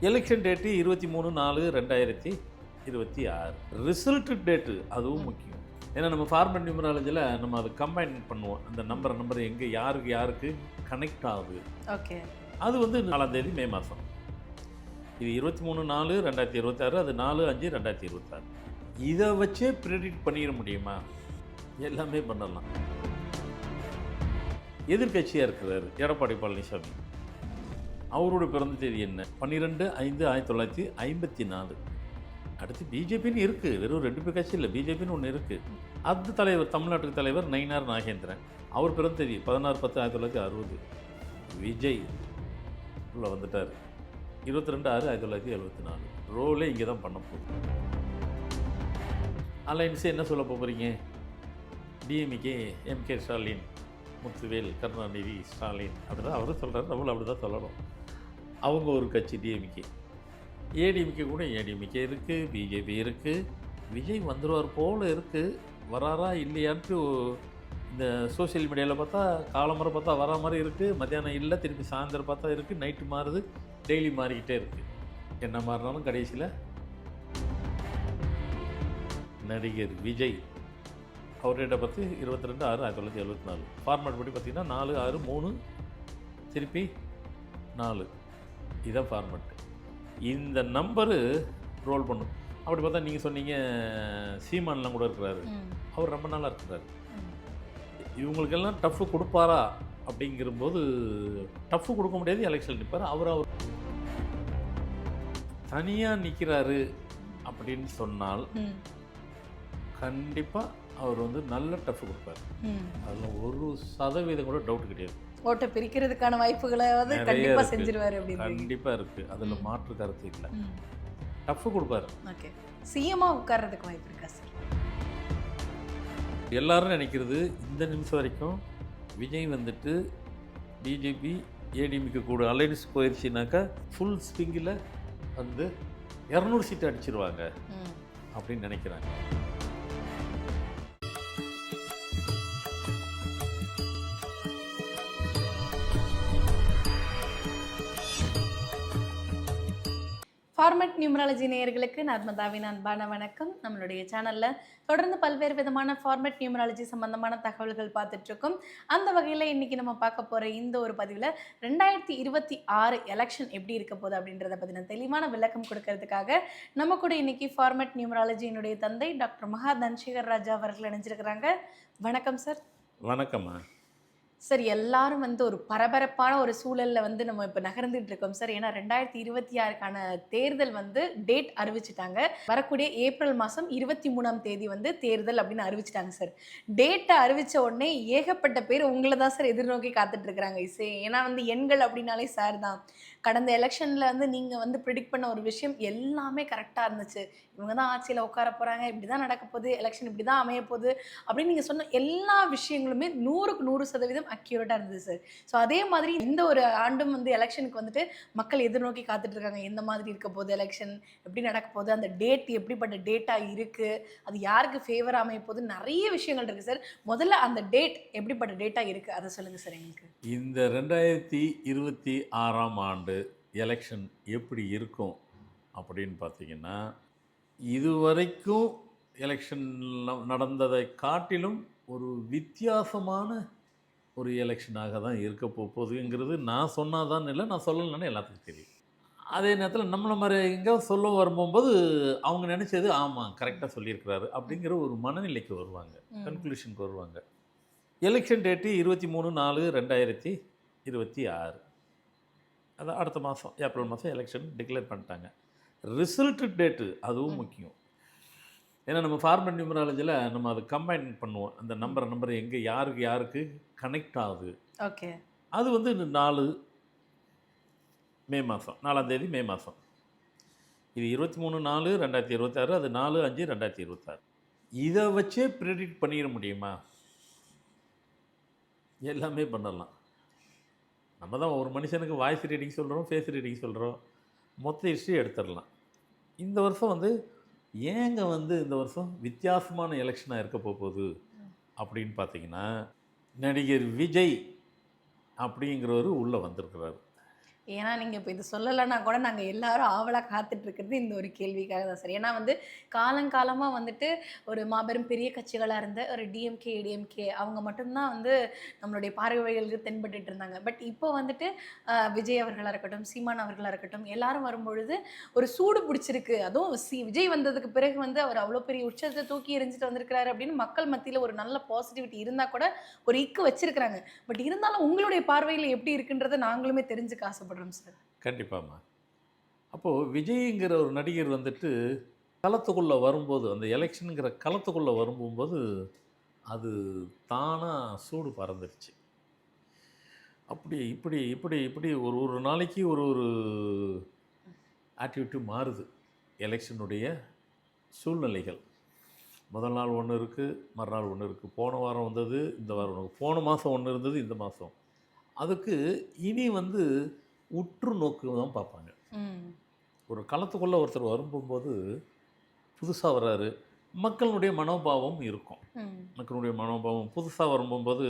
Election date 23/4/2026. Result date அதுவும் முக்கியம். ஏன்னா நம்ம ஃபார்மட் நியூமராலஜியில் நம்ம அதை கம்பைன் பண்ணுவோம். அந்த நம்பர் எங்கே யாருக்கு கனெக்ட் ஆகுது. ஓகே. அது வந்து 4ஆம் தேதி மே மாதம். இது 23/4/2026, அது 4/5/2026. இதை வச்சே ப்ரெடிக்ட் பண்ணிட முடியுமா? எல்லாமே பண்ணலாம். எதிர்கட்சியாக இருக்கிறார் எடப்பாடி பழனிசாமி. அவரோட பிறந்த தேதி என்ன? 12/5/1954. அடுத்து பிஜேபின்னு இருக்குது. வெறும் 2 பேர் கட்சி இல்லை, பிஜேபின்னு ஒன்று இருக்குது. அது தலைவர், தமிழ்நாட்டுக்கு தலைவர் நயினார் நாகேந்திரன். அவர் பிறந்த தேதி 16/10/1960. விஜய் உள்ள வந்துட்டார் 22/6/1974. ரோலே இங்கே தான் பண்ண போகுது. அலைன்ஸு என்ன சொல்ல போகிறீங்க? டிஎம்கே, எம்கே ஸ்டாலின், முத்துவேல், கருணாநிதி, ஸ்டாலின், அப்படி தான் அவரும் சொல்கிறார். நம்மளும் அப்படி தான் சொல்லணும். அவங்க ஒரு கட்சி டிஎம்கே. ஏடிஎம்கே கூட ஏடிஎம்கே இருக்குது, பிஜேபி இருக்குது. விஜய் வந்துடுவார் போல் இருக்குது. வராரா இல்லையான்ட்டு இந்த சோஷியல் மீடியாவில் பார்த்தா காலமுறை பார்த்தா வரா மாதிரி இருக்குது, மத்தியானம் இல்லை, திருப்பி சாயந்தரம் பார்த்தா இருக்குது, நைட்டு மாறுது, டெய்லி மாறிக்கிட்டே இருக்குது. என்ன மாறினாலும் கடைசியில் நடிகர் விஜய் அவர்கிட்ட பற்றி 22/6/1974. ஃபார்மேட் படி பார்த்திங்கன்னா 4/6/3 திருப்பி 4. இதுதான் ஃபார்மேட்டு. இந்த நம்பரு ரோல் பண்ணும். அப்படி பார்த்தா நீங்கள் சொன்னீங்க சீமான்லாம் கூட இருக்கிறாரு. அவர் ரொம்ப நாளாக இருக்கிறாரு. இவங்களுக்கெல்லாம் டஃப்பு கொடுப்பாரா அப்படிங்கிறபோது டஃப்பு கொடுக்க முடியாது. எலெக்ஷன் நிற்பார். அவர் தனியாக நிற்கிறாரு அப்படின்னு சொன்னால் கண்டிப்பாக அவர் வந்து நல்ல டஃப் கொடுப்பார். அதில் 1% கூட டவுட் கிடையாது. ஓட்டை பிரிக்கிறதுக்கான வாய்ப்புகளை கண்டிப்பாக செஞ்சிருவாரு அப்படின்னு கண்டிப்பாக இருக்குது. அதில் மாற்று கருத்து இல்லை. டஃப் கொடுப்பாரு. ஓகே. சிஎம்மாக உட்கார்றதுக்கு வாய்ப்பு இருக்கா சார்? எல்லாரும் நினைக்கிறது இந்த நிமிஷம் வரைக்கும் விஜய் வந்துட்டு பிஜேபி ஏடிஎம்கே கூட அலைன்ஸ் போயிடுச்சுனாக்கா ஃபுல் ஸ்விங்கில் வந்து 200 சீட்டு அடிச்சிருவாங்க அப்படின்னு நினைக்கிறாங்க. ஃபார்மட் நியூமராலஜி நேயர்களுக்கு நர்மதாவின் அன்பான வணக்கம். நம்மளுடைய சேனலில் தொடர்ந்து பல்வேறு விதமான ஃபார்மட் நியூமராலஜி சம்பந்தமான தகவல்கள் பார்த்துட்ருக்கோம். அந்த வகையில் இன்றைக்கி நம்ம பார்க்க போகிற இந்த ஒரு பதிவில் 2026 எலெக்ஷன் எப்படி இருக்க போகுது அப்படின்றத பற்றின தெளிவான விளக்கம் கொடுக்கறதுக்காக நம்ம கூட இன்றைக்கி ஃபார்மட் நியூமராலஜியினுடைய தந்தை டாக்டர் மகா தன்சேகர் ராஜா அவர்கள் இணைஞ்சிருக்கிறாங்க. வணக்கம் சார். வணக்கம்மா சார். எல்லாரும் ஒரு பரபரப்பான ஒரு சூழலில் நம்ம இப்போ நகர்ந்துட்டு இருக்கோம் சார். ஏன்னா 2026க்கான தேர்தல் டேட் அறிவிச்சிட்டாங்க. வரக்கூடிய ஏப்ரல் மாதம் 23ஆம் தேதி தேர்தல் அப்படின்னு அறிவிச்சிட்டாங்க சார். டேட்டை அறிவித்த உடனே ஏகப்பட்ட பேர் உங்களை தான் சார் எதிர்நோக்கி காத்துட்டு இருக்கிறாங்க. ஏன்னா எண்கள் அப்படின்னாலே சார் தான். கடந்த எலெக்ஷனில் நீங்கள் ப்ரிடிக்ட் பண்ண ஒரு விஷயம் எல்லாமே கரெக்டாக இருந்துச்சு. இவங்க தான் ஆட்சியில் உட்கார போகிறாங்க, இப்படி தான் நடக்க போகுது, எலெக்ஷன் இப்படி தான் அமைய போகுது அப்படின்னு நீங்கள் சொன்ன எல்லா விஷயங்களுமே 100க்கு 100% அக்யூரேட்டாக இருந்தது சார். ஸோ அதே மாதிரி இந்த ஒரு ஆண்டும் எலெக்ஷனுக்கு மக்கள் எதிர்நோக்கி காத்துட்ருக்காங்க. எந்த மாதிரி இருக்க போகுது எலெக்ஷன், எப்படி நடக்க போகுது, அந்த டேட் எப்படிப்பட்ட டேட்டாக இருக்குது, அது யாருக்கு ஃபேவர் அமைய போகுது, நிறைய விஷயங்கள் இருக்குது சார். முதல்ல அந்த டேட் எப்படிப்பட்ட டேட்டாக இருக்குது அதை சொல்லுங்கள் சார் எங்களுக்கு. இந்த 2026ஆம் ஆண்டு எலெக்ஷன் எப்படி இருக்கும் அப்படின்னு பார்த்தீங்கன்னா, இதுவரைக்கும் எலெக்ஷன் நடந்ததை காட்டிலும் ஒரு வித்தியாசமான ஒரு எலெக்ஷனாக தான் இருக்க போகுதுங்கிறது நான் சொன்னாதான் இல்லை, நான் சொல்லலைன்னு எல்லாத்துக்கும் தெரியும். அதே நேரத்தில் நம்மளை மாதிரி எங்கே சொல்ல வரும்போது அவங்க நினச்சது ஆமாம் கரெக்டாக சொல்லியிருக்கிறாரு அப்படிங்கிற ஒரு மனநிலைக்கு வருவாங்க, கன்க்ளூஷனுக்கு வருவாங்க. Election date 23/4/2026. அதான் அடுத்த மாதம் ஏப்ரல் மாதம் எலெக்ஷன் டிக்ளேர் பண்ணிட்டாங்க. ரிசல்ட் டேட்டு அதுவும் முக்கியம். ஏன்னா நம்ம ஃபார்மட் நியூமராலஜியில் நம்ம அதை கம்பைன் பண்ணுவோம். அந்த நம்பர் எங்கே யாருக்கு கனெக்ட் ஆகுது. ஓகே. அது 4 மே மாதம், 4ஆம் தேதி மே மாதம். இது 23/4/2026, அது 4/5/2026. இதை வச்சே ப்ரெடிக்ட் பண்ணிட முடியுமா? எல்லாமே பண்ணலாம். நம்ம தான் ஒரு மனுஷனுக்கு வாய்ஸ் ரீடிங் சொல்கிறோம், ஃபேஸ் ரீடிங் சொல்கிறோம், மொத்த ஹிஸ்ட்ரி எடுத்துடலாம். இந்த வருஷம் ஏங்க இந்த வருஷம் வித்தியாசமான எலெக்ஷனாக இருக்க போகுது அப்படின்னு பார்த்தீங்கன்னா, நடிகர் விஜய் அப்படிங்கிறவர் உள்ளே வந்திருக்கிறார். ஏன்னா நீங்க இப்ப இது சொல்லலைன்னா கூட நாங்க எல்லாரும் ஆவலா காத்துட்டு இருக்கிறது இந்த ஒரு கேள்விக்காக தான் சார். ஏன்னா வந்து காலங்காலமா வந்துட்டு ஒரு மாபெரும் பெரிய கட்சிகளா இருந்த ஒரு டிஎம்கே, ஏடிஎம்கே அவங்க மட்டும் தான் வந்து நம்மளுடைய பார்வைகளுக்கு தென்பட்டுட்டு இருந்தாங்க. பட் இப்போ வந்துட்டு விஜய் அவர்களா இருக்கட்டும், சீமான் அவர்களா இருக்கட்டும், எல்லாரும் வரும்பொழுது ஒரு சூடு பிடிச்சிருக்கு. அதுவும் விஜய் வந்ததுக்கு பிறகு வந்து அவர் அவ்வளோ பெரிய உச்சத்தை தூக்கி எறிஞ்சிட்டு வந்திருக்கிறாரு அப்படின்னு மக்கள் மத்தியில ஒரு நல்ல பாசிட்டிவிட்டி இருந்தா கூட ஒரு இக்கு வச்சிருக்கிறாங்க. பட் இருந்தாலும் உங்களுடைய பார்வையில எப்படி இருக்குன்றத நாங்களுமே தெரிஞ்சுக்க ஆசைப்படுறோம் சார். கண்டிப்பாம்மா. அப்போது விஜய்ங்கிற ஒரு நடிகர் வந்துட்டு களத்துக்குள்ளே வரும்போது, அந்த எலெக்ஷனுங்கிற களத்துக்குள்ளே வரும்போது அது தானாக சூடு பறந்துருச்சு. அப்படி இப்படி இப்படி இப்படி ஒரு ஒரு நாளைக்கு ஒரு ஒரு ஆட்டிவிட்டி மாறுது எலெக்ஷனுடைய சூழ்நிலைகள். முதல் நாள் ஒன்று இருக்குது, மறுநாள் ஒன்று இருக்குது. போன வாரம் வந்தது, இந்த வாரம் ஒன்று, போன மாதம் ஒன்று இருந்தது, இந்த மாதம். அதுக்கு இனி வந்து உற்று நோக்கு தான் பார்ப்பாங்க. ஒரு களத்துக்குள்ளே ஒருத்தர் வரும்போது புதுசாக வர்றாரு, மக்களுடைய மனோபாவம் இருக்கும். மக்களுடைய மனோபாவம் புதுசாக வரும்போது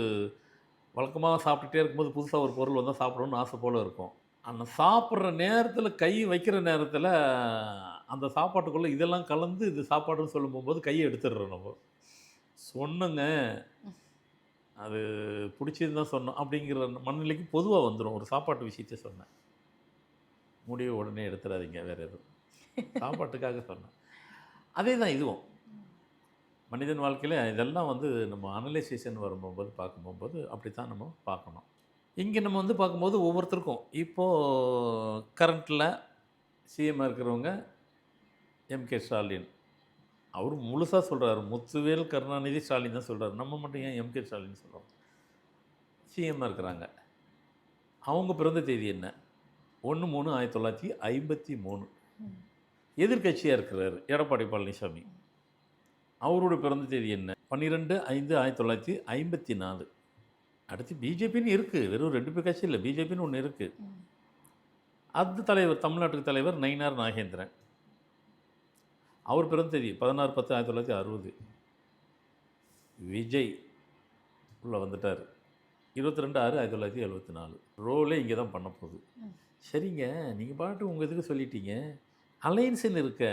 வழக்கமாக சாப்பிட்டுட்டே இருக்கும்போது புதுசாக ஒரு பொருள் வந்தால் சாப்பிடணும்னு ஆசை போல் இருக்கும். அந்த சாப்பிட்ற நேரத்தில் கை வைக்கிற நேரத்தில் அந்த சாப்பாட்டுக்குள்ளே இதெல்லாம் கலந்து இது சாப்பாடுன்னு சொல்லும் போகும்போது கையை எடுத்துடுறோம் நம்ம. சொன்னங்க அது பிடிச்சது தான் சொன்னோம் அப்படிங்கிற மனநிலைக்கு பொதுவாக வந்துடும். ஒரு சாப்பாட்டு விஷயத்த சொன்னேன், முடிவை உடனே எடுத்துடாதீங்க, வேறு எதுவும் சாப்பாட்டுக்காக சொன்னேன். அதே தான் இதுவும் மனிதன் வாழ்க்கையில் இதெல்லாம் வந்து நம்ம அனலைசேஷன் வரும்போது பார்க்கும்போது அப்படி தான் நம்ம பார்க்கணும். இங்கே நம்ம வந்து பார்க்கும்போது ஒவ்வொருத்தருக்கும் இப்போது கரண்ட்டில் சிஎம்மாக இருக்கிறவங்க எம்கே ஸ்டாலின், அவர் முழுசாக சொல்கிறாரு, முத்துவேல் கருணாநிதி ஸ்டாலின் தான் சொல்கிறாரு. நம்ம மட்டும் ஏன் எம்கே ஸ்டாலின் சொல்கிறோம்? சிஎம்மாக இருக்கிறாங்க. அவங்க பிறந்த தேதி என்ன? 1/3/1953. எதிர்கட்சியாக இருக்கிறார் எடப்பாடி பழனிசாமி. அவருடைய பிறந்த தேதி என்ன? 12/5/1954. அடுத்து பிஜேபின்னு இருக்குது, வெறும் 2 பேர் கட்சி இல்லை, பிஜேபின்னு ஒன்று இருக்குது. அது தலைவர், தமிழ்நாட்டுக்கு தலைவர் நயினார் நாகேந்திரன். அவர் பிறந்த தேதி 16/10/1960. விஜய் உள்ளே வந்துட்டார் 22/6/1974. ரோலே இங்கே தான் பண்ண போகுது. சரிங்க, நீங்கள் பாட்டு உங்கள் இதுக்கு சொல்லிட்டீங்க, அலையன்ஸுன்னு இருக்க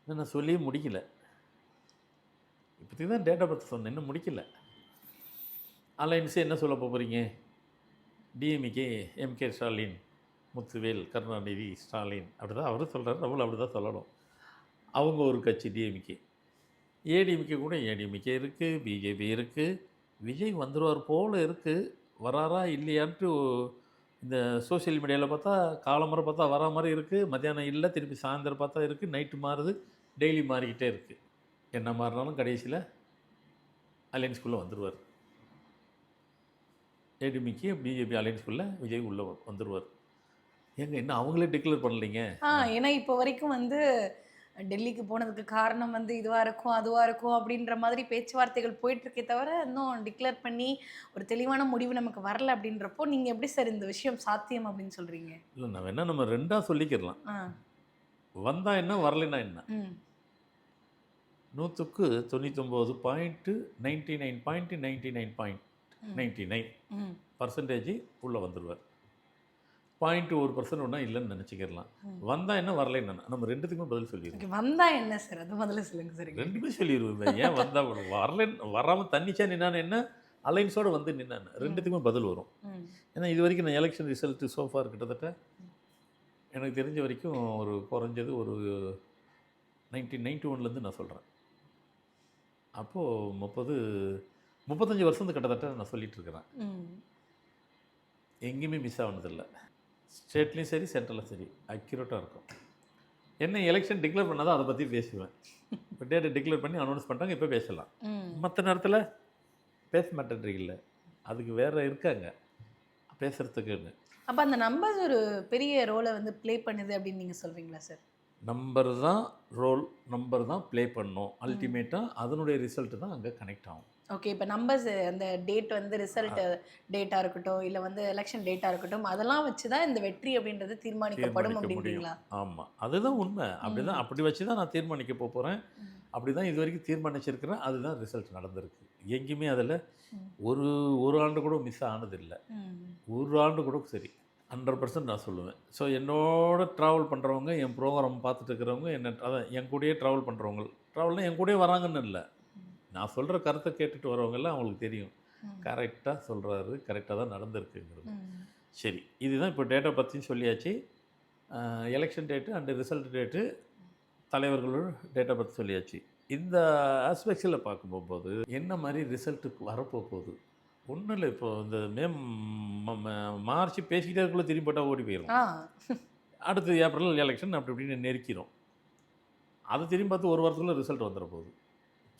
நான் சொல்லியே முடிக்கல. இப்போதைக்கு தான் டேட் ஆஃப் பர்த் சொன்னேன், இன்னும் முடிக்கல. அலையன்ஸு என்ன சொல்ல போகிறீங்க? டிஎம்கே, எம்கே ஸ்டாலின், முத்துவேல் கருணாநிதி ஸ்டாலின், அப்படி தான் அவரும் சொல்கிறார், நம்மளும் அப்படி தான் சொல்லணும். அவங்க ஒரு கட்சி டிஎம்கே. ஏடிஎம்கே கூட ஏடிஎம்கே இருக்குது, பிஜேபி இருக்குது. விஜய் வந்துடுவார் போல் இருக்குது. வராரா இல்லையான்ட்டு இந்த சோஷியல் மீடியாவில் பார்த்தா காலமுறை பார்த்தா வரா மாதிரி இருக்குது, மத்தியானம் இல்லை, திருப்பி சாயந்தரம் பார்த்தா இருக்குது, நைட்டு மாறுது, டெய்லி மாறிக்கிட்டே இருக்குது. என்ன மாறினாலும் கடைசியில் அலையன்ஸ்குள்ளே வந்துடுவார். ஏடிஎம்கே பிஜேபி அலையன்ஸ்குள்ளே விஜய் உள்ளே வந்துடுவார். ஏங்க இன்னும் அவங்களே டிக்ளேர் பண்ணலைங்க. ஏன்னா இப்போ வரைக்கும் வந்து டெல்லிக்கு போனதுக்கு காரணம் வந்து இதுவாக இருக்கும் அதுவாக இருக்கும் அப்படின்ற மாதிரி பேச்சுவார்த்தைகள் போயிட்டுருக்கே தவிர இன்னும் டிக்ளேர் பண்ணி ஒரு தெளிவான முடிவு நமக்கு வரல அப்படின்றப்போ நீங்கள் எப்படி சார் இந்த விஷயம் சாத்தியம் அப்படின்னு சொல்கிறீங்க? இல்லை, நம்ம என்ன நம்ம ரெண்டாக சொல்லிக்கிறலாம். வந்தால் என்ன, வரலைன்னா என்ன. 100க்கு 99.99% உள்ளே வந்துடுவார். 0.1% ஒன்றா இல்லைன்னு நினச்சிக்கிறலாம். வந்தால் என்ன, வரலைன்னா நம்ம ரெண்டுத்துக்குமே பதில் சொல்லிடுவோம். வந்தால் என்ன சார், அது முதல்ல சொல்லுங்க சார். ரெண்டுமே சொல்லிடுவோம். ஏன் வந்தால் வரலைன்னு, வராமல் தண்ணிச்சா நின்னான்னு என்ன, அலைன்ஸோடு வந்து நின்னான்னு, ரெண்டுத்துக்குமே பதில் வரும். ஏன்னா இது வரைக்கும் நான் எலெக்ஷன் ரிசல்ட்டு சோஃபார் கிட்டத்தட்ட எனக்கு தெரிஞ்ச வரைக்கும் ஒரு குறைஞ்சது ஒரு 1991 நான் சொல்கிறேன். அப்போது 35 வருஷம் கிட்டத்தட்ட நான் சொல்லிகிட்டு இருக்கிறேன். எங்கேயுமே மிஸ் ஆனதில்லை. ஸ்டேட்லேயும் சரி, சென்ட்ரலும் சரி, அக்யூரேட்டாக இருக்கும். என்ன எலெக்ஷன் டிக்ளேர் பண்ணாதான் அதை பற்றி பேசுவேன். இப்போ டேட்டை டிக்ளேர் பண்ணி அனௌன்ஸ் பண்ணுறாங்க, இப்போ பேசலாம். மற்ற நேரத்தில் பேச மாட்டேன்றீங்கல்ல, அதுக்கு வேறு இருக்காங்க பேசுகிறதுக்குன்னு. அப்போ அந்த நம்பர்ஸ் ஒரு பெரிய ரோலை வந்து ப்ளே பண்ணுது அப்படின்னு நீங்கள் சொல்கிறீங்களா சார்? நம்பர் தான் நம்பர் தான் ப்ளே பண்ணணும். அல்டிமேட்டாக அதனுடைய ரிசல்ட்டு தான் அங்கே கனெக்ட் ஆகும். ஓகே, இப்போ நம்பர்ஸ் அந்த டேட் வந்து ரிசல்ட் டேட்டாக இருக்கட்டும், இல்லை வந்து எலெக்ஷன் டேட்டாக இருக்கட்டும், அதெல்லாம் வச்சு தான் இந்த வெற்றி அப்படின்றது தீர்மானிக்கப்படும் அப்படின்றீங்களா? ஆமாம், அதுதான் உண்மை. அப்படி வச்சு தான் நான் தீர்மானிக்க போகிறேன். அப்படி தான் இது வரைக்கும் தீர்மானிச்சிருக்கிறேன். அதுதான் ரிசல்ட் நடந்திருக்கு. எங்கேயுமே அதில் ஒரு ஆண்டு கூட மிஸ் ஆனதில்லை. ஒரு ஆண்டு கூட சரி. 100% நான் சொல்லுவேன். ஸோ என்னோட ட்ராவல் பண்ணுறவங்க, என் ப்ரோகிராம் பார்த்துட்டு இருக்கிறவங்க, என்ன அதான் என் கூடயே ட்ராவல் பண்ணுறவங்க, ட்ராவல்னா என் கூடயே வராங்கன்னு இல்லை. நான் சொல்கிற கருத்தை கேட்டுட்டு வரவங்கெல்லாம் அவங்களுக்கு தெரியும். கரெக்டாக சொல்கிறாரு, கரெக்டாக தான் நடந்திருக்குங்கிறது. சரி, இதுதான் இப்போ டேட்டா பற்றியும் சொல்லியாச்சு. Election date and result date, தலைவர்களோட டேட்டா பற்றி சொல்லியாச்சு. இந்த ஆஸ்பெக்ட்ஸில் பார்க்கும்போது என்ன மாதிரி ரிசல்ட்டுக்கு வரப்போகுது ஒன்றும் இல்லை. இப்போ இந்த மார்ச் பேசிக்கிட்டே இருக்குள்ள திரும்பி போட்டால் ஓடி போயிடும். அடுத்து ஏப்ரல் எலெக்ஷன் அப்படி இப்படின்னு நெருக்கிறோம். அதை திரும்பி பார்த்து ஒரு வாரத்துக்குள்ள ரிசல்ட் வந்துட போகுது.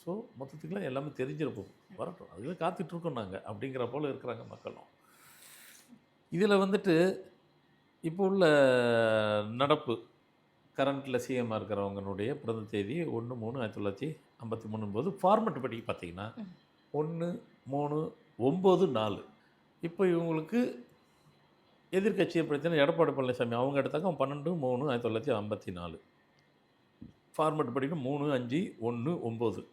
ஸோ மொத்தத்துக்குலாம் எல்லாமே தெரிஞ்சிட போகுது. வரட்டும், அதுவே காத்துட்ருக்கோம் நாங்கள் அப்படிங்கிற போல் இருக்கிறாங்க மக்களும். இதில் வந்துட்டு இப்போ உள்ள நடப்பு கரண்ட்டில் சிஎம்மாக இருக்கிறவங்களுடைய பிறந்த தேதி 1/3/1953 போது ஃபார்மெட் படி பார்த்தீங்கன்னா 1/3/9/4. இப்போ இவங்களுக்கு எதிர்கட்சியை பிரச்சனை எடப்பாடி பழனிசாமி அவங்க எடுத்தாங்க 12/3/1954. ஃபார்மெட் படிக்கணும் 3/5/1/9.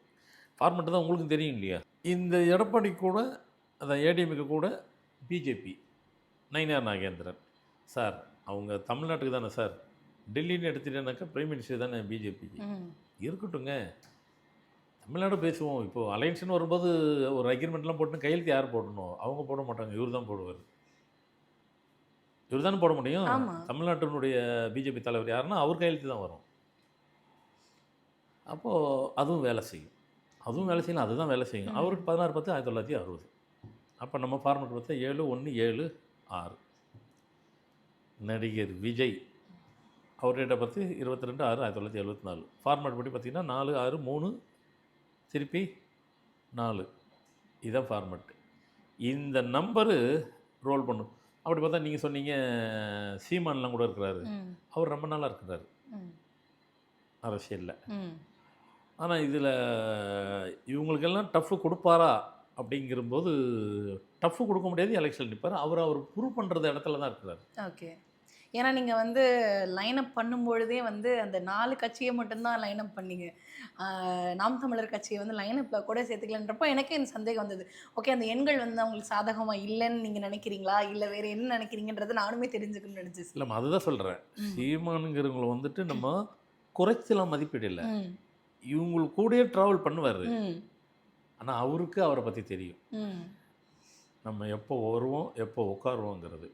ஃபார்மெட்டு தான் உங்களுக்கும் தெரியும் இல்லையா? இந்த எடப்பாடி கூட அதான் ஏடிஎம்கே கூட பிஜேபி நயினார் நாகேந்திரன் சார் அவங்க தமிழ்நாட்டுக்கு தானே சார், டெல்லின்னு எடுத்துட்டேனாக்கா பிரைம் மினிஸ்டர் தானே பிஜேபிக்கு. இருக்கட்டுங்க, தமிழ்நாடு பேசுவோம். இப்போது அலையன்ஸ்னு வரும்போது ஒரு அக்ரிமெண்ட்லாம் போட்டு கையெழுத்து யார் போடணும்? அவங்க போட மாட்டாங்க, இவர் தான் போடுவார். இவர் தானே போட முடியும். தமிழ்நாட்டினுடைய பிஜேபி தலைவர் யாருன்னா அவர் கையெழுத்து தான் வரும். அப்போது அதுவும் வேலை செய்யும், அதுதான் வேலை செய்யும். அவருக்கு 16/10/1960. அப்போ நம்ம ஃபார்மெட் பார்த்தா 7/1/7/6. நடிகர் விஜய் அவர் டேட்டை பார்த்து 22/6/1974. ஃபார்மெட் படி பார்த்திங்கன்னா 4/6/3 திருப்பி 4. இதுதான் ஃபார்மெட்டு. இந்த நம்பரு ரோல் பண்ணும். அப்படி பார்த்தா நீங்கள் சொன்னீங்க சீமான்லாம் கூட இருக்கிறாரு. அவர் ரொம்ப நாளாக இருக்கிறாரு அரசியலில். ஆனால் இதில் இவங்களுக்கெல்லாம் டஃப்பு கொடுப்பாரா அப்படிங்கிறபோது டஃப்பு கொடுக்க முடியாது. எலெக்ஷன் நிற்பார். அவர் ப்ரூவ் பண்ணுறது இடத்துல தான் இருக்கிறார். ஓகே, ஏன்னா நீங்கள் வந்து லைனப் பண்ணும்பொழுதே வந்து அந்த 4 கட்சியை மட்டும்தான் லைனப் பண்ணீங்க. நாம் தமிழர் கட்சியை வந்து லைனப்பில் கூட சேர்த்துக்கலன்றப்போ எனக்கே இந்த சந்தேகம் வந்தது. ஓகே, அந்த எண்கள் வந்து அவங்களுக்கு சாதகமாக இல்லைன்னு நீங்கள் நினைக்கிறீங்களா, இல்லை வேறு என்ன நினைக்கிறீங்கன்றது நானுமே தெரிஞ்சுக்கணும்னு நினச்சி. இல்லை, அதுதான் சொல்கிறேன். சீமானுங்கிறவங்களை வந்துட்டு நம்ம குறைச்சலாம் மதிப்பீடு இல்லை. இவங்களுக்கு கூடயே ட்ராவல் பண்ணுவார். ஆனால் அவருக்கு அவரை பற்றி தெரியும். நம்ம எப்போ வருவோம் எப்போ உட்காருவோங்கிறது.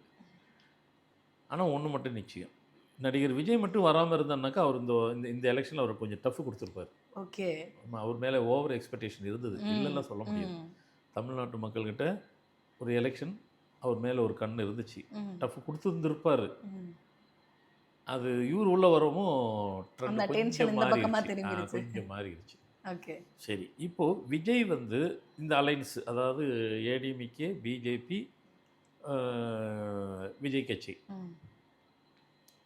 ஆனால் ஒன்று மட்டும் நிச்சயம், நடிகர் விஜய் மட்டும் வராமல் இருந்தாருனாக்கா அவர் இந்த எலெக்ஷனில் அவர் கொஞ்சம் டஃப் கொடுத்துருப்பார். ஓகே, அவர் மேலே ஓவர் எக்ஸ்பெக்டேஷன் இருந்தது, இல்லைன்னா சொல்ல முடியாது. தமிழ்நாட்டு மக்கள்கிட்ட ஒரு எலெக்ஷன் அவர் மேலே ஒரு கண் இருந்துச்சு, டஃப் கொடுத்துருந்துருப்பார். அது இவர் உள்ள வரவும் கொஞ்சம் மாறிடுச்சு. ஓகே, சரி. இப்போது விஜய் வந்து இந்த அலைன்ஸ், அதாவது ஏடிஎம்கே, பிஜேபி, விஜய் கட்சி,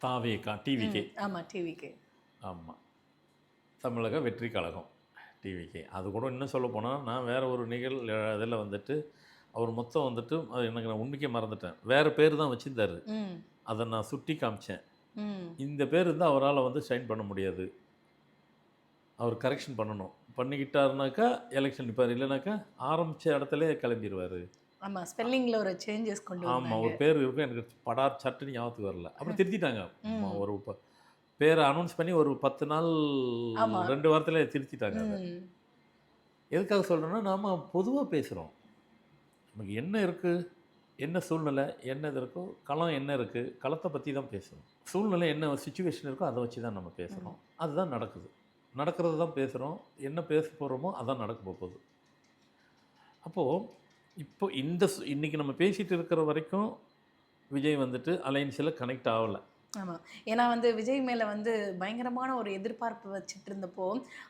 தாவேகா, டிவிகே, ஆமாம், தமிழக வெற்றி கழகம், டிவிகே. அது கூட இன்னும் சொல்ல போனால் நான் வேறு ஒரு இதில் வந்துட்டு அவர் மொத்தம் வந்துட்டு எனக்கு நான் உண்மைக்கே மறந்துட்டேன், வேறு பேர் தான் வச்சுருந்தார். அதை நான் சுட்டி காமிச்சேன். இந்த பேர் இருந்தால் அவரால் வந்து சைன் பண்ண முடியாது, அவர் கரெக்ஷன் பண்ணணும். பண்ணிக்கிட்டாருனாக்கா எலெக்ஷன் நிற்பார், இல்லைனாக்கா ஆரம்பித்த இடத்துல கிளம்பிடுவார். ஆமாம், ஸ்பெல்லிங்கில் ஒரு சேஞ்சஸ் கொண்டு ஆமாம், ஒரு பேர் இருக்கும், எனக்கு படார் சட்டுன்னு ஞாபகத்துக்கு வரல. அப்புறம் திருத்திட்டாங்க. ஒரு பேரை அனௌன்ஸ் பண்ணி ஒரு 10 நாள் 2 வாரத்தில் திருத்திட்டாங்க. எதுக்காக சொல்கிறேன்னா, நாம் பொதுவாக பேசுகிறோம், நமக்கு என்ன இருக்குது, என்ன சூழ்நிலை, என்ன இது இருக்கோ, களம் என்ன இருக்குது, களத்தை பற்றி தான் பேசுகிறோம். சூழ்நிலை என்ன சுச்சுவேஷன் இருக்கோ அதை வச்சு தான் நம்ம பேசுகிறோம். அதுதான் நடக்கிறது தான் பேசுகிறோம். என்ன பேச போகிறோமோ அதான் நடக்க போகுது. அப்போது இப்போ இன்றைக்கி நம்ம பேசிகிட்டு இருக்கிற வரைக்கும் விஜய் வந்துட்டு அலைன்ஸில் கனெக்ட் ஆகலை. ஆமாம், ஏன்னா வந்து விஜய் மேலே வந்து பயங்கரமான ஒரு எதிர்பார்ப்பு வச்சுட்டு இருந்தப்போ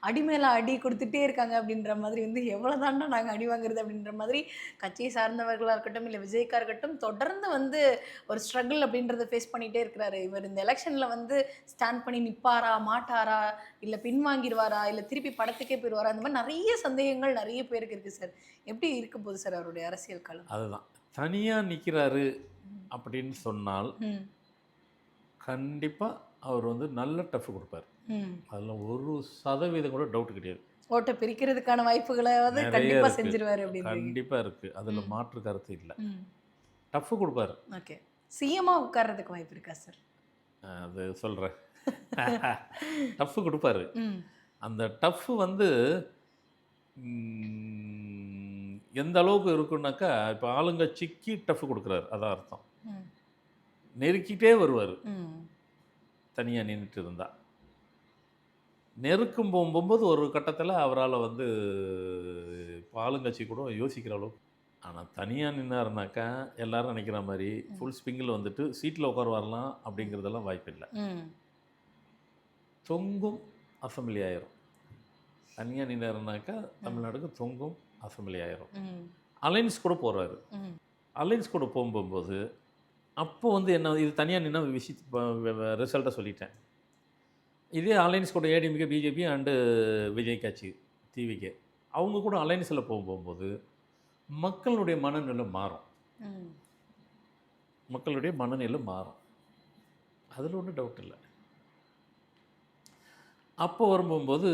அடி மேலே அடி கொடுத்துட்டே இருக்காங்க அப்படின்ற மாதிரி வந்து எவ்வளோ தாண்டா நாங்கள் அடி வாங்குறது அப்படின்ற மாதிரி கட்சியை சார்ந்தவர்களாக இருக்கட்டும், இல்லை விஜய்க்காக இருக்கட்டும், தொடர்ந்து வந்து ஒரு ஸ்ட்ரகிள் அப்படின்றத ஃபேஸ் பண்ணிகிட்டே இருக்கிறாரு. இவர் இந்த எலெக்ஷனில் வந்து ஸ்டாண்ட் பண்ணி நிற்பாரா, மாட்டாரா, இல்லை பின்வாங்கிடுவாரா, இல்லை திருப்பி படத்துக்கே போயிடுவாரா, அந்த மாதிரி நிறைய சந்தேகங்கள் நிறைய பேருக்கு இருக்குது சார். எப்படி இருக்க போகுது சார் அவருடைய அரசியல் காலம்? அதுதான், தனியாக நிற்கிறாரு அப்படின்னு சொன்னால் கண்டிப்பாக அவர் வந்து நல்ல டஃப் கொடுப்பார். அதில் 1% கூட டவுட் கிடையாது. ஓட்டை பிரிக்கிறதுக்கான வாய்ப்புகளாவது கண்டிப்பாக செஞ்சிருவார் அப்படின்னு கண்டிப்பாக இருக்குது, அதில் மாற்று கருத்து இல்லை. டஃப் கொடுப்பார். ஓகே, சிஎம்மா உட்கார்றதுக்கு வாய்ப்பு இருக்கா சார்? அது சொல்கிறேன். டஃப்பு கொடுப்பாரு. ம். அந்த டஃப்பு வந்து எந்த அளவுக்கு இருக்குன்னாக்கா, இப்போ ஆளுங்கட்சிக்கு டஃப் கொடுக்குறாரு, அதான் அர்த்தம். ம். நெருக்கிட்டே வருவார் ம். தனியாக நின்றுட்டு இருந்தா. நெருக்கும் போகும்போது ஒரு கட்டத்தில் அவரால் வந்து இப்போ ஆளுங்கட்சி கூட யோசிக்கிற அளவுக்கு. ஆனால் தனியாக நின்னாருனாக்கா எல்லாரும் நினைக்கிற மாதிரி ஃபுல் ஸ்விங்கில் வந்துட்டு சீட்டில் உட்கார வரலாம் அப்படிங்கிறதெல்லாம் வாய்ப்பில்லை. ம். தொங்கும் அசம்பிளி ஆயிரும். தனியாக நின்னாருனாக்கா தமிழ்நாடுக்கு தொங்கும் அசம்பிளி ஆயிரும். ம். அலைன்ஸ் கூட போகிறாரு. ம். அலைன்ஸ் கூட போகும்போது அப்போ வந்து என்ன இது தனியாக நின்னா ரிசல்ட்டை சொல்லிட்டேன். இதே அலைன்ஸ் கூட ஏடிஎம்கே, பிஜேபி அண்டு விஜய் கட்சி, டிவிகே அவங்க கூட அலைன்ஸில் போகும்போது மக்களுடைய மனநிலை மாறும். ம். மக்களுடைய மனநிலை மாறும். அதில் ஒன்றும் டவுட் இல்லை. அப்போ வரும்போது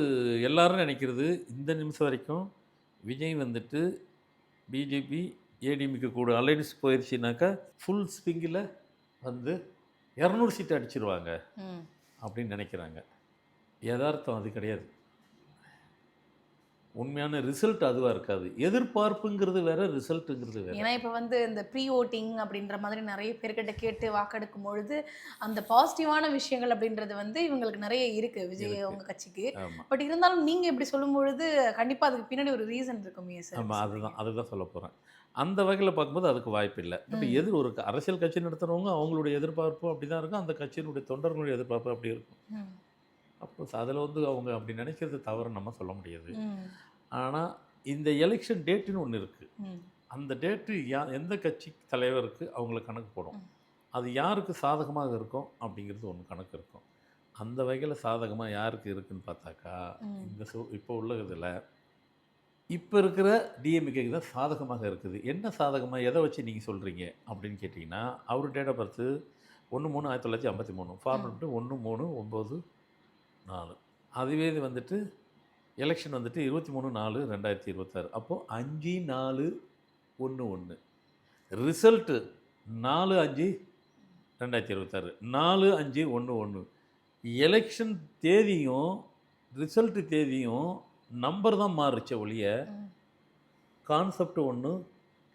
எல்லாரும் நினைக்கிறது இந்த நிமிஷம் வரைக்கும் விஜய் வந்துட்டு பிஜேபி, ஏடிஎம்கே கூட அலைன்ஸ் போயிடுச்சுனாக்கா ஃபுல் ஸ்விங்கில் வந்து 200 சீட்டு அடிச்சிருவாங்க ம். அப்படின்னு நினைக்கிறாங்க. யதார்த்தம் அது கிடையாது. உண்மையான ரிசல்ட் அதுவாக இருக்காது. எதிர்பார்ப்புங்கிறது வேற, ரிசல்ட்டுங்கிறது வேற. ஏன்னா இப்போ வந்து இந்த ப்ரீ ஓட்டிங் அப்படின்ற மாதிரி நிறைய பேர்கிட்ட கேட்டு வாக்கெடுக்கும் பொழுது அந்த பாசிட்டிவான விஷயங்கள் அப்படின்றது வந்து இவங்களுக்கு நிறைய இருக்கு விஜய் அவங்க கட்சிக்கு. ஆமாம் பட் இருந்தாலும் நீங்க இப்படி சொல்லும் பொழுது கண்டிப்பா அதுக்கு பின்னாடி ஒரு ரீசன் இருக்குமே சார். ஆமாம் அதுதான் சொல்ல போகிறேன். அந்த வகையில் பார்க்கும்போது அதுக்கு வாய்ப்பு இல்லை. பட் ஒரு அரசியல் கட்சி நடத்துகிறவங்க அவங்களுடைய எதிர்பார்ப்பு அப்படி தான் இருக்கும். அந்த கட்சியினுடைய தொண்டர்களுடைய எதிர்பார்ப்பு அப்படி இருக்கும். அப்போ அதில் வந்து அவங்க அப்படி நினைக்கிறது தவறு நம்ம சொல்ல முடியாது. ஆனால் இந்த எலெக்ஷன் டேட்டுன்னு ஒன்று இருக்குது. அந்த டேட்டு எந்த கட்சி தலைவருக்கு அவங்களுக்கு கணக்கு போடும். அது யாருக்கு சாதகமாக இருக்கும் அப்படிங்கிறது ஒன்று கணக்கு இருக்கும். அந்த வகையில் சாதகமாக யாருக்கு இருக்குதுன்னு பார்த்தாக்கா இந்த இப்போ உள்ள இதில் இப்போ இருக்கிற டிஎம்கேக்கு தான் சாதகமாக இருக்குது. என்ன சாதகமாக எதை வச்சு நீங்கள் சொல்கிறீங்க அப்படின்னு கேட்டிங்கன்னா, அவர் டேட் ஆஃப் பர்த்து 1/3/1953, ஃபார்மெட்டு 1/3/1994. அதுவே இது வந்துட்டு எலெக்ஷன் வந்துட்டு 23/4/2026. அப்போது 5/4/11. ரிசல்ட்டு 4/5/2026, 4/5/11. எலெக்ஷன் தேதியும் ரிசல்ட்டு தேதியும் நம்பர் தான் மாறுச்ச ஒழிய கான்செப்ட் ஒன்று,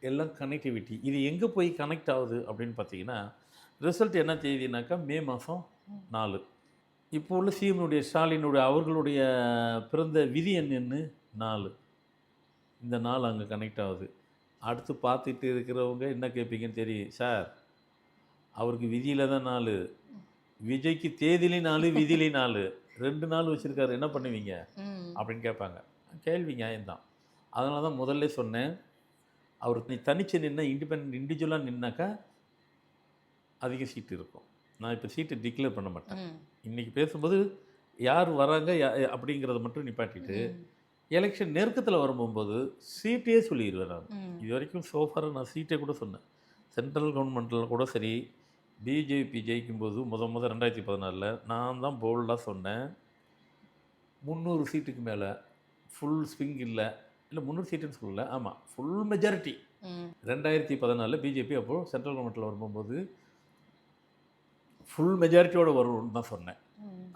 எல்லாம் கனெக்டிவிட்டி. இது எங்கே போய் கனெக்ட் ஆகுது அப்படின்னு பார்த்தீங்கன்னா, ரிசல்ட் என்ன தேதினாக்கா மே மாதம் 4. இப்போ உள்ள சிஎம்னுடைய ஸ்டாலினுடைய அவர்களுடைய பிறந்த விதி என்னன்னு 4. இந்த 4 அங்கே கனெக்ட் ஆகுது. அடுத்து பார்த்துட்டு இருக்கிறவங்க என்ன கேட்பீங்கன்னு தெரியும். சார் அவருக்கு விதியில் தான் 4, விஜய்க்கு தேதியிலே 4, விதியிலே 4, 2 நாள் வச்சுருக்காரு, என்ன பண்ணுவீங்க அப்படின்னு கேட்பாங்க. கேள்வி நியாயம்தான். அதனால தான் முதல்ல சொன்னேன், அவருக்கு நீ தனிச்சு நின்ன இண்டிவிஜுவலாக நின்னாக்கா அதிக சீட்டு இருக்கும். நான் இப்போ சீட்டை டிக்ளேர் பண்ண மாட்டேன். இன்றைக்கி பேசும்போது யார் வராங்க அப்படிங்கிறத மட்டும் நிப்பாட்டிட்டு எலெக்ஷன் நெருக்கத்தில் வரும்போது சீட்டே சொல்லிடுவேன். நான் இது வரைக்கும் சோஃபாரை நான் சீட்டே கூட சொன்னேன். சென்ட்ரல் கவர்மெண்ட்டில் கூட சரி, பிஜேபி ஜெயிக்கும்போது முத 2014 நான் தான் போல்டாக சொன்னேன், 300 சீட்டுக்கு மேலே ஃபுல் ஸ்விங் இல்லை 300 சீட்டுன்னு சொல்லல, ஆமாம் ஃபுல் மெஜாரிட்டி 2014 பிஜேபி அப்போது சென்ட்ரல் கவர்மெண்ட்டில் வரும்போது ஃபுல் மெஜாரிட்டியோடு வரும்னு தான் சொன்னேன்.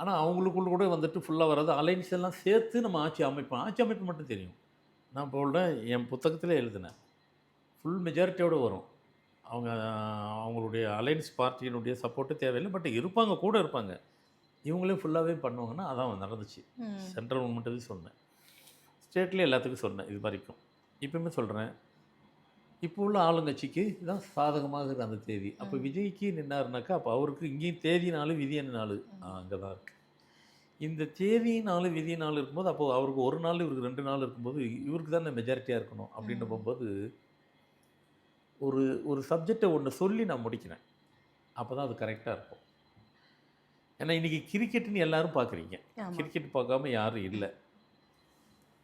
ஆனால் அவங்களுக்குள்ள கூட வந்துட்டு ஃபுல்லாக வராது, அலைன்ஸ் எல்லாம் சேர்த்து நம்ம ஆட்சி அமைப்பு மட்டும் தெரியும். நான் போல்டாக என் புத்தகத்திலே எழுதினேன், ஃபுல் மெஜாரிட்டியோடு வரும். அவங்களுடைய அலைன்ஸ் பார்ட்டியினுடைய சப்போர்ட்டு தேவையில்லை, பட் இருப்பாங்க, கூட இருப்பாங்க. இவங்களே ஃபுல்லாகவே பண்ணுவாங்கன்னா அதான் நடந்துச்சு. சென்ட்ரல் கவர்மெண்ட்டு சொன்னேன், ஸ்டேட்லேயே எல்லாத்துக்கும் சொன்னேன் இது வரைக்கும். இப்போயுமே சொல்கிறேன், இப்போ உள்ள ஆளுங்கட்சிக்கு தான் சாதகமாக இருக்குது அந்த தேதி. அப்போ விஜய்க்கு நின்னாருனாக்கா அப்போ அவருக்கு இங்கேயும் தேதி 4 விதி 4 அங்கே தான் இருக்குது. இந்த தேதி 4 விதி 4 இருக்கும்போது அப்போது அவருக்கு ஒரு நாள் இவருக்கு 2 நாள் இருக்கும்போது இவருக்கு தான் மெஜாரிட்டியாக இருக்கணும் அப்படின்னு போகும்போது ஒரு சப்ஜெக்டை ஒன்று சொல்லி நான் முடிக்கிறேன். அப்போ தான் அது கரெக்டாக இருக்கும். ஏன்னா இன்றைக்கி கிரிக்கெட்டுன்னு எல்லோரும் பார்க்குறீங்க, கிரிக்கெட் பார்க்காம யாரும் இல்லை.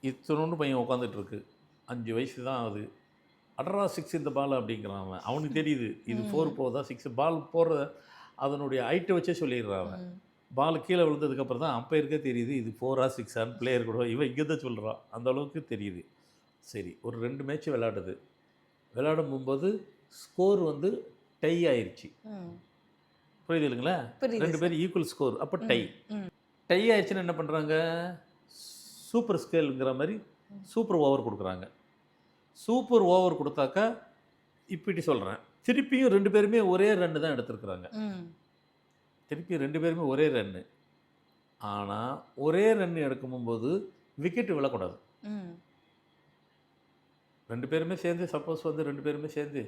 இத்தனோண்டு பையன் உட்காந்துட்ருக்கு, 5 வயசு தான் ஆகுது, அட்ரா 6 இந்த பால் அப்படிங்கிறான். அவனுக்கு தெரியுது இது 4 போதா 6 பால் போடுற அதனுடைய ஹைட்டை வச்சே சொல்லிடுறான். பால் கீழே விழுந்ததுக்கப்புறம் தான் அம்பையருக்கே தெரியுது இது 4ஆ 6ஆன்னு. பிளேயர் கூட இவன் இங்கே தான் சொல்கிறான், அந்த அளவுக்கு தெரியுது. சரி, ஒரு 2 மேட்ச் விளையாடும் போகும்போது ஸ்கோர் வந்து டை ஆயிடுச்சு. ம். புரியுதுங்களா? புரியுது 2 பேரும் ஈக்குவல் ஸ்கோர். அப்போ டை. ம். டை ஆயிடுச்சுன்னா என்ன பண்ணுறாங்க? சூப்பர் ஸ்கேலுங்கிற மாதிரி சூப்பர் ஓவர் கொடுக்குறாங்க. சூப்பர் ஓவர் கொடுத்தாக்கா இப்படி சொல்கிறேன், திருப்பியும் 2 பேருமே ஒரே ரன்னு தான் எடுத்திருக்கிறாங்க. ம். திருப்பி 2 பேருமே ஒரே ரன்னு. ஆனால் ஒரே ரன் எடுக்கும்போது விக்கெட் விழக்கூடாது. ம். 2 பேருமே சேர்ந்து சப்போஸ் வந்து 2 பேருமே சேர்ந்து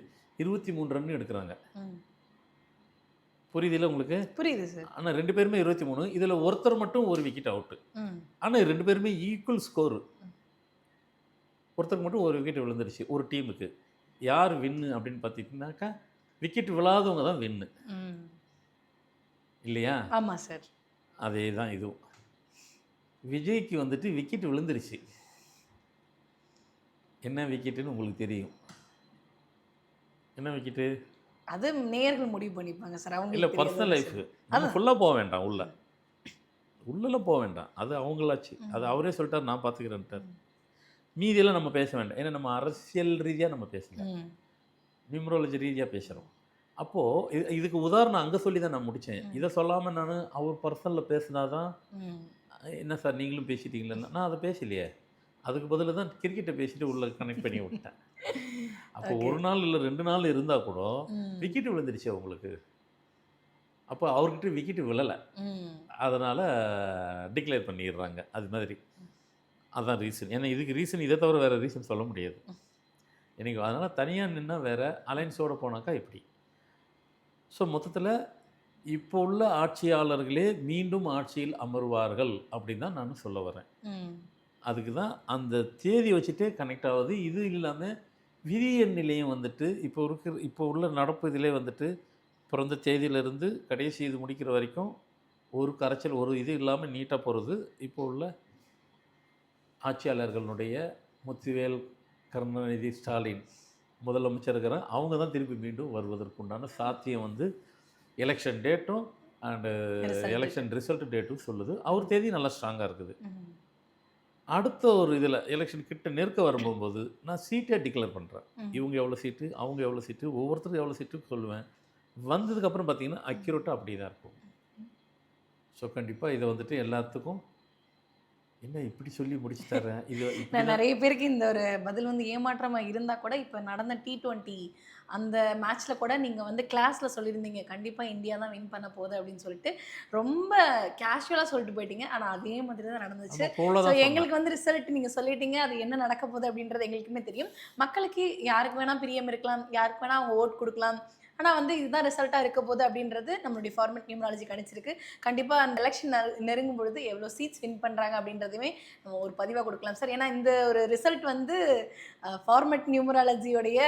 23 ரன் எடுக்கிறாங்க. ம். புரியுதுல்ல உங்களுக்கு? புரியுது சார். ஆனால் 2 பேருமே 23. இதில் ஒருத்தர் மட்டும் ஒரு விக்கெட் அவுட்டு. ம். ஆனால் 2 பேருமே ஈக்குவல் ஸ்கோர். ஒருத்தருக்கு மட்டும் ஒரு விக்கெட் விழுந்துருச்சு ஒரு டீமுக்கு. யார் வின்னு அப்படின்னு பார்த்திங்கனாக்கா விக்கெட் விழாதவங்க தான் வின்னு. ம். இல்லையா? ஆமாம் சார். அதே தான் இதுவும். விஜய்க்கு வந்துட்டு விக்கெட் விழுந்துருச்சு. என்ன விக்கெட்டுன்னு உங்களுக்கு தெரியும். என்ன விக்கெட்டு? அது நேயர்கள் முடிவு பண்ணிப்பாங்க சார். இல்லை, அவங்களுக்கு பர்சனல் லைஃப். நம்ம ஃபுல்லாக போக வேண்டாம். உள்ளெல்லாம் போக வேண்டாம். அது அவங்களாச்சு. அது அவரே சொல்லிட்டார், நான் பார்த்துக்கிறேன்ட்டார். மீதியெல்லாம் நம்ம பேச வேண்டாம். ஏன்னா நம்ம அரசியல் ரீதியாக நம்ம பேசல, நியூமராலஜி ரீதியாக பேசுகிறோம். அப்போது இதுக்கு உதாரணம் அங்கே சொல்லி தான் நான் முடித்தேன். இதை சொல்லாமல் நான் அவர் பர்சனலில் பேசினாதான் என்ன சார் நீங்களும் பேசிட்டீங்களேன்னா, நான் அதை பேசலையே. அதுக்கு பதிலாக தான் கிரிக்கெட்டை பேசிட்டு உள்ள கனெக்ட் பண்ணி விட்டேன். அப்போ ஒரு நாள் இல்லை 2 நாள் இருந்தால் கூட விக்கெட்டு விழுந்துருச்சு அவங்களுக்கு. அப்போ அவர்கிட்ட விக்கெட்டு விழலை, அதனால் டிக்ளேர் பண்ணிடுறாங்க. அது மாதிரி அதான் ரீசன். ஏன்னா இதுக்கு ரீசன் இதை தவிர வேறு ரீசன் சொல்ல முடியாது எனக்கு. அதனால் தனியாக நின்னா வேறு, அலைன்ஸோடு போனாக்கா இப்படி. ஸோ மொத்தத்தில் இப்போ உள்ள ஆட்சியாளர்களே மீண்டும் ஆட்சியில் அமர்வார்கள் அப்படின்னு தான் நான் சொல்ல வரேன். அதுக்கு தான் அந்த தேதி வச்சுட்டே கனெக்ட் ஆகுது. இது இல்லாமல் விதியின் நிலையம் வந்துட்டு இப்போ உள்ள நடப்பு இதிலே வந்துட்டு பிறந்த தேதியிலிருந்து கடைசி இது முடிக்கிற வரைக்கும் ஒரு கரைச்சல் ஒரு இது இல்லாமல் நீட்டாக போகிறது. இப்போ உள்ள ஆட்சியாளர்களுடைய முத்துவேல், கருணாநிதி, ஸ்டாலின் முதலமைச்சர் இருக்கிற அவங்க தான் திருப்பி மீண்டும் வருவதற்குண்டான சாத்தியம் வந்து எலெக்ஷன் டேட்டும் அண்டு எலெக்ஷன் ரிசல்ட் டேட்டும் சொல்லுது. அவர் தேதி நல்லா ஸ்ட்ராங்காக இருக்குது. அடுத்த ஒரு இதில் எலெக்ஷன் கிட்ட நெருக்க வரும்போது நான் சீட்டே டிக்ளேர் பண்ணுறேன். இவங்க எவ்வளோ சீட்டு, அவங்க எவ்வளோ சீட்டு, ஒவ்வொருத்தருக்கும் எவ்வளோ சீட்டு சொல்லுவேன். வந்ததுக்கப்புறம் பார்த்தீங்கன்னா அக்யூரேட்டாக அப்படி தான் இருக்கும். ஸோ கண்டிப்பாக இதை வந்துட்டு எல்லாத்துக்கும் என்ன இப்படி சொல்லி முடிச்சு தரேன். இது நான் நிறைய பேருக்கு இந்த ஒரு பதில் வந்து ஏமாற்றமாக இருந்தால் கூட இப்போ நடந்த T20 அந்த மேட்ச்சில் கூட நீங்கள் வந்து கிளாஸில் சொல்லியிருந்தீங்க கண்டிப்பாக இந்தியா தான் வின் பண்ண போகுது அப்படின்னு சொல்லிட்டு ரொம்ப கேஷுவலாக சொல்லிட்டு போயிட்டீங்க. ஆனால் அதே மாதிரி தான் நடந்துச்சு. ஸோ எங்களுக்கு வந்து ரிசல்ட் நீங்கள் சொல்லிட்டீங்க, அது என்ன நடக்க போகுது அப்படின்றது எங்களுக்குமே தெரியும். மக்களுக்கு யாருக்கு வேணால் பிரியம் இருக்கலாம், யாருக்கு வேணால் அவங்க ஓட் கொடுக்கலாம். ஆனால் வந்து இதுதான் ரிசல்ட்டாக இருக்க போகுது அப்படின்றது நம்மளுடைய ஃபார்மேட் நியூமராலஜி கணிச்சிருக்கு. கண்டிப்பாக அந்த எலெக்ஷன் நெருங்கும் பொழுது எவ்வளோ சீட்ஸ் வின் பண்ணுறாங்க அப்படின்றதையுமே நம்ம ஒரு பதிவாக கொடுக்கலாம் சார். ஏன்னா இந்த ஒரு ரிசல்ட் வந்து ஃபார்மேட் நியூமராலஜியோடைய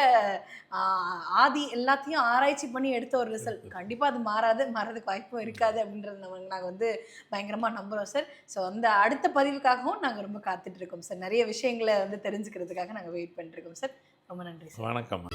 ஆதி எல்லாத்தையும் ஆராய்ச்சி பண்ணி எடுத்த ஒரு ரிசல்ட். கண்டிப்பாக அது மாறதுக்கு வாய்ப்பும் இருக்காது அப்படின்றது நாங்கள் வந்து பயங்கரமாக நம்புகிறோம் சார். ஸோ அந்த அடுத்த பதிவுக்காகவும் நாங்கள் ரொம்ப காத்துட்ருக்கோம் சார். நிறைய விஷயங்களை வந்து தெரிஞ்சுக்கிறதுக்காக நாங்கள் வெயிட் பண்ணிட்டுருக்கோம் சார். ரொம்ப நன்றி சார். வணக்கம்.